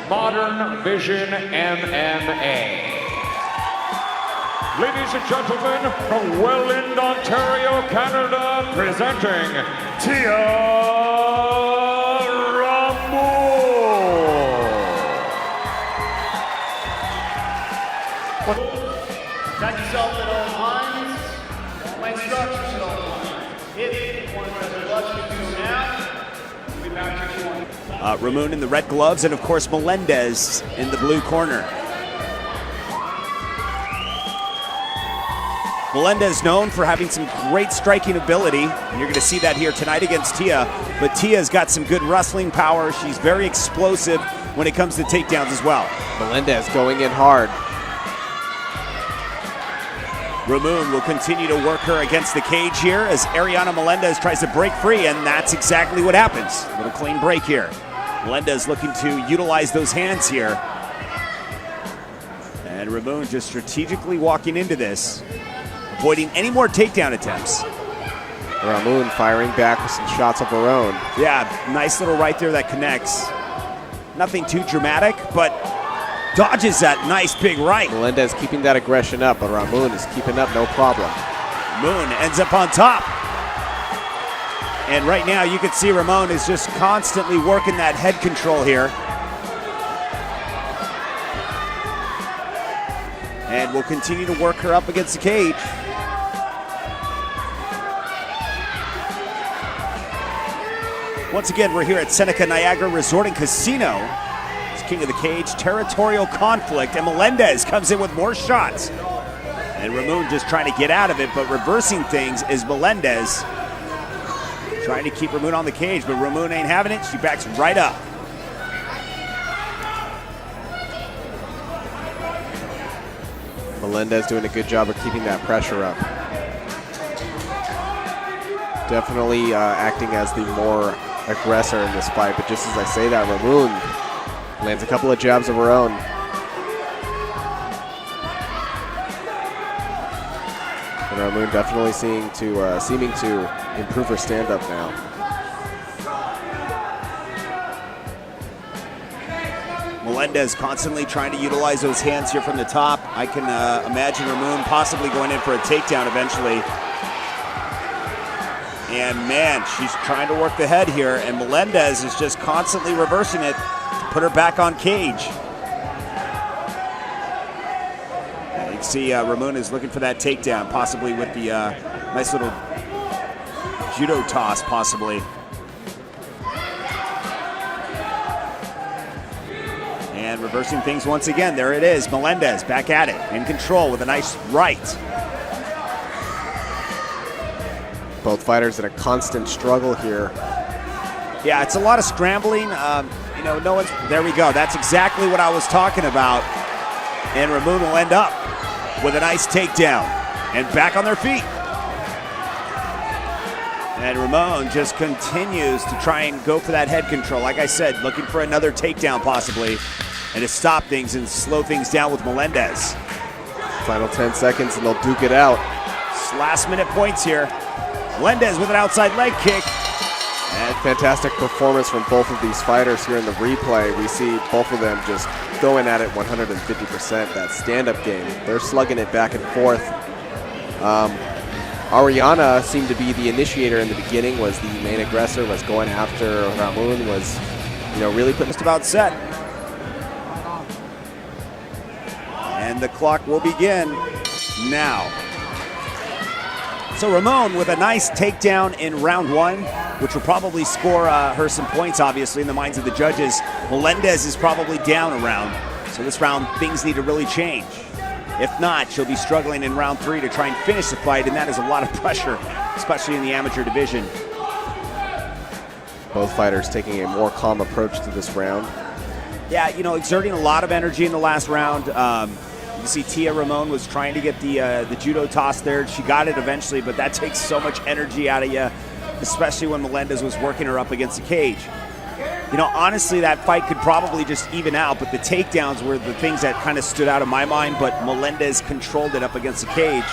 Modern Vision MMA. Ladies and gentlemen, from Welland, Ontario, Canada, presenting Tia Ramon. Protect yourself at all times. My instructions at all times. If one press the clutch, you do now. We back to one. Ramon in the red gloves, and of course Melendez in the blue corner. Melendez known for having some great striking ability, and you're going to see that here tonight against Tia. But Tia's got some good wrestling power. She's very explosive when it comes to takedowns as well. Melendez going in hard. Ramon will continue to work her against the cage here as Ariana Melendez tries to break free, and that's exactly what happens. A little clean break here. Melendez looking to utilize those hands here. And Ramon just strategically walking into this, avoiding any more takedown attempts. Ramon firing back with some shots of her own. Yeah, nice little right there that connects. Nothing too dramatic, but dodges that nice big right. Melendez keeping that aggression up, but Ramon is keeping up no problem. Moon ends up on top. And right now you can see Ramon is just constantly working that head control here. And will continue to work her up against the cage. Once again, we're here at Seneca Niagara Resort and Casino. It's King of the Cage, territorial conflict, and Melendez comes in with more shots. And Ramon just trying to get out of it, but reversing things is Melendez. Trying to keep Ramon on the cage, but Ramon ain't having it. She backs right up. Melendez doing a good job of keeping that pressure up. Definitely acting as the more aggressor in this fight, but just as I say that, Ramon lands a couple of jabs of her own. And Ramon definitely seeming to improve her stand-up now. Melendez constantly trying to utilize those hands here from the top. I can imagine Ramon possibly going in for a takedown eventually. And man, she's trying to work the head here, and Melendez is just constantly reversing it to put her back on cage. And you can see Ramon is looking for that takedown, possibly with the nice little judo toss, possibly. And reversing things once again. There it is. Melendez back at it, in control with a nice right. Both fighters in a constant struggle here. Yeah, it's a lot of scrambling. No one's, there we go. That's exactly what I was talking about. And Ramon will end up with a nice takedown and back on their feet. And Ramon just continues to try and go for that head control. Like I said, looking for another takedown possibly, and to stop things and slow things down with Melendez. Final 10 seconds and they'll duke it out. Last minute points here. Melendez with an outside leg kick. And fantastic performance from both of these fighters here in the replay. We see both of them just going at it 150%, that stand-up game. They're slugging it back and forth. Ariana seemed to be the initiator in the beginning, was the main aggressor, was going after Ramon, was really putting just about set. And the clock will begin now. So Ramon with a nice takedown in round one, which will probably score her some points, obviously, in the minds of the judges. Melendez is probably down a round, so this round things need to really change. If not, she'll be struggling in round three to try and finish the fight, and that is a lot of pressure, especially in the amateur division. Both fighters taking a more calm approach to this round. Yeah, exerting a lot of energy in the last round. You see Tia Ramon was trying to get the judo toss there. She got it eventually, but that takes so much energy out of you, especially when Melendez was working her up against the cage. Honestly, that fight could probably just even out, but the takedowns were the things that kind of stood out in my mind, but Melendez controlled it up against the cage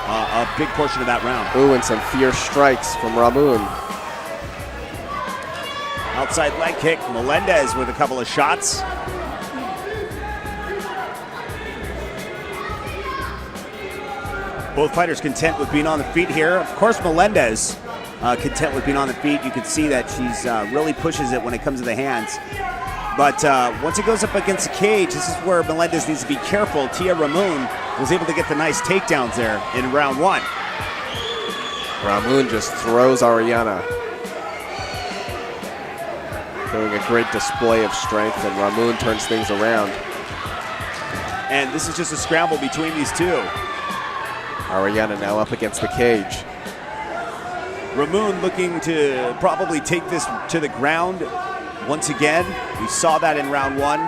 a big portion of that round. Ooh, and some fierce strikes from Ramon. Now Outside leg kick, Melendez with a couple of shots. Both fighters content with being on the feet here. Of course, Melendez content with being on the feet. You can see that she's really pushes it when it comes to the hands. But once it goes up against the cage, this is where Melendez needs to be careful. Tia Ramon was able to get the nice takedowns there in round one. Ramon just throws Ariana. Doing a great display of strength, and Ramon turns things around. And this is just a scramble between these two. Ariana now up against the cage. Ramon looking to probably take this to the ground once again. We saw that in round one.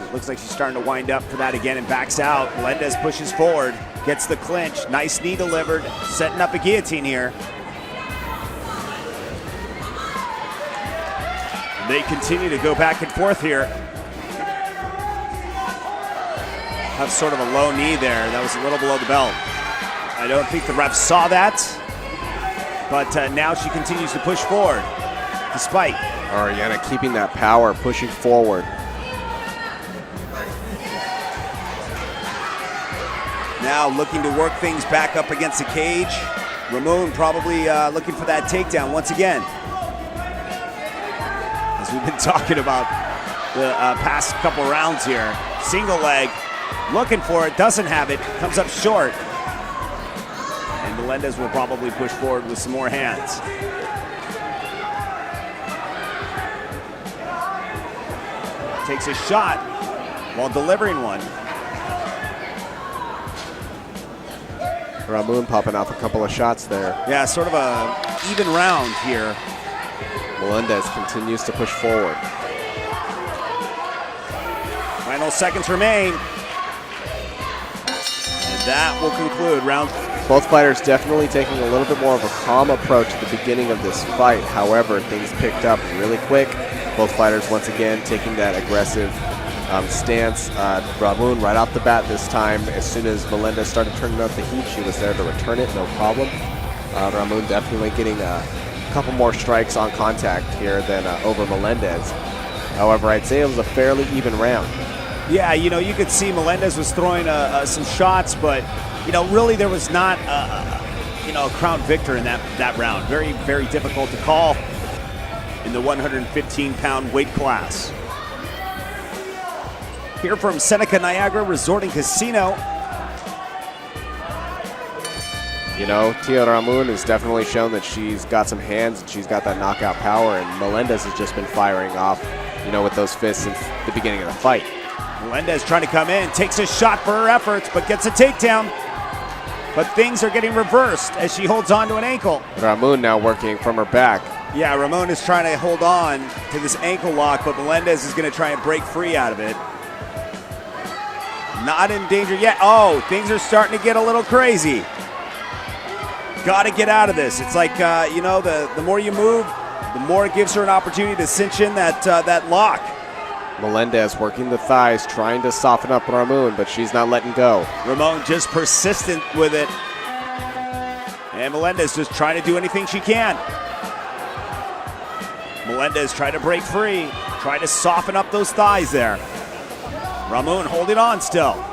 It looks like she's starting to wind up for that again and backs out. Melendez pushes forward, gets the clinch. Nice knee delivered, setting up a guillotine here. And they continue to go back and forth here. Have sort of a low knee there. That was a little below the belt. I don't think the ref saw that, but now she continues to push forward, despite. Ariana keeping that power, pushing forward. Now looking to work things back up against the cage. Ramon probably looking for that takedown once again. As we've been talking about the past couple rounds here. Single leg. Looking for it, doesn't have it, comes up short. And Melendez will probably push forward with some more hands. Takes a shot while delivering one. Ramon popping off a couple of shots there. Yeah, sort of a even round here. Melendez continues to push forward. Final seconds remain. That will conclude round. Both fighters definitely taking a little bit more of a calm approach at the beginning of this fight. However, things picked up really quick. Both fighters once again taking that aggressive stance. Ramon right off the bat this time. As soon as Melendez started turning up the heat, she was there to return it, no problem. Ramon definitely getting a couple more strikes on contact here than over Melendez. However, I'd say it was a fairly even round. Yeah, you know, you could see Melendez was throwing some shots, but, you know, really there was not, a crown victor in that round. Very, very difficult to call in the 115-pound weight class. Here from Seneca Niagara Resort and Casino. You know, Tia Ramon has definitely shown that she's got some hands and she's got that knockout power, and Melendez has just been firing off, with those fists since the beginning of the fight. Melendez trying to come in, takes a shot for her efforts, but gets a takedown. But things are getting reversed as she holds on to an ankle. Ramon now working from her back. Yeah, Ramon is trying to hold on to this ankle lock, but Melendez is going to try and break free out of it. Not in danger yet. Oh, things are starting to get a little crazy. Got to get out of this. It's like, the more you move, the more it gives her an opportunity to cinch in that lock. Melendez working the thighs, trying to soften up Ramon, but she's not letting go. Ramon just persistent with it. And Melendez just trying to do anything she can. Melendez trying to break free, trying to soften up those thighs there. Ramon holding on still.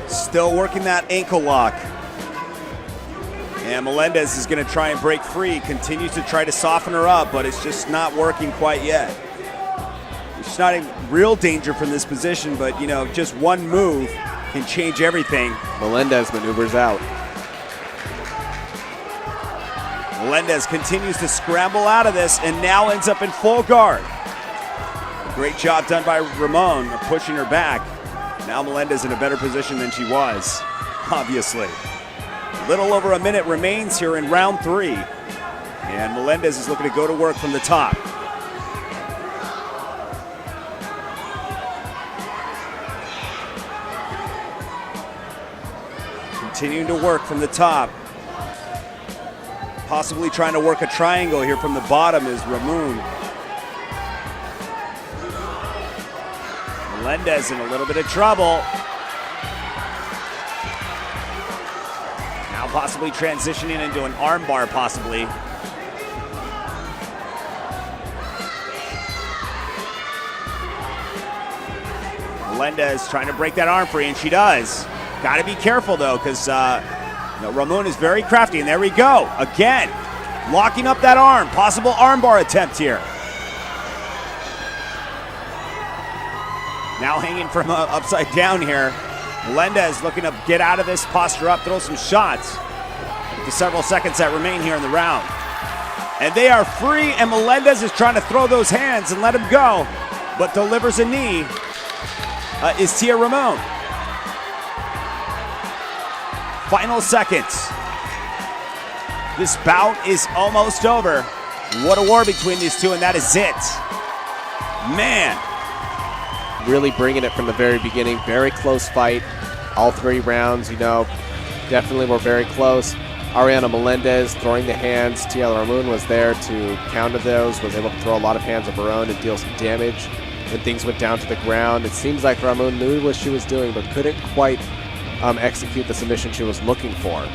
Still working that ankle lock. And Melendez is going to try and break free, continues to try to soften her up, but it's just not working quite yet. She's not in real danger from this position, but, just one move can change everything. Melendez maneuvers out. Melendez continues to scramble out of this and now ends up in full guard. Great job done by Ramon, pushing her back. Now Melendez in a better position than she was, obviously. A little over a minute remains here in round 3. And Melendez is looking to go to work from the top. Continuing to work from the top. Possibly trying to work a triangle here from the bottom is Ramon. Melendez in a little bit of trouble. Now possibly transitioning into an armbar, possibly. Melendez trying to break that arm free, and she does. Got to be careful, though, because Ramon is very crafty, and there we go. Again, locking up that arm. Possible armbar attempt here. Now hanging from upside down here. Melendez looking to get out of this, posture up, throw some shots. With the several seconds that remain here in the round. And they are free, and Melendez is trying to throw those hands and let him go, but delivers a knee. Is Tia Ramon. Final seconds. This bout is almost over. What a war between these two, and that is it. Man. Really bringing it from the very beginning. Very close fight. All 3 rounds, definitely were very close. Ariana Melendez throwing the hands. Tia Ramon was there to counter those, was able to throw a lot of hands of her own and deal some damage. When things went down to the ground, it seems like Ramon knew what she was doing, but couldn't quite execute the submission she was looking for.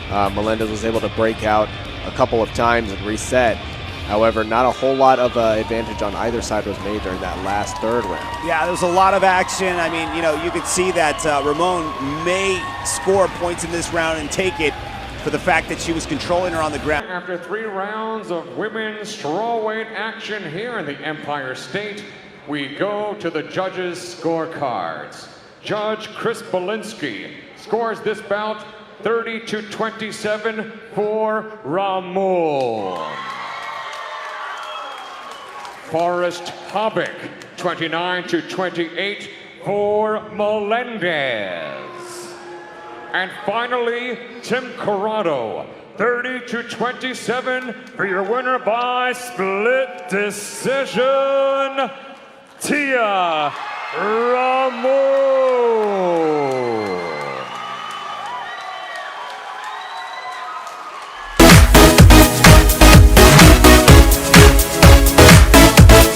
Melendez was able to break out a couple of times and reset. However, not a whole lot of advantage on either side was made during that last 3rd round. Yeah, there was a lot of action. I mean, you could see that Ramon may score points in this round and take it for the fact that she was controlling her on the ground. After 3 rounds of women's strawweight action here in the Empire State, we go to the judges' scorecards. Judge Chris Belinsky scores this bout 30-27 for Ramon. Forrest Hobbick, 29-28 for Melendez. And finally, Tim Corrado, 30-27 for your winner by split decision, Tia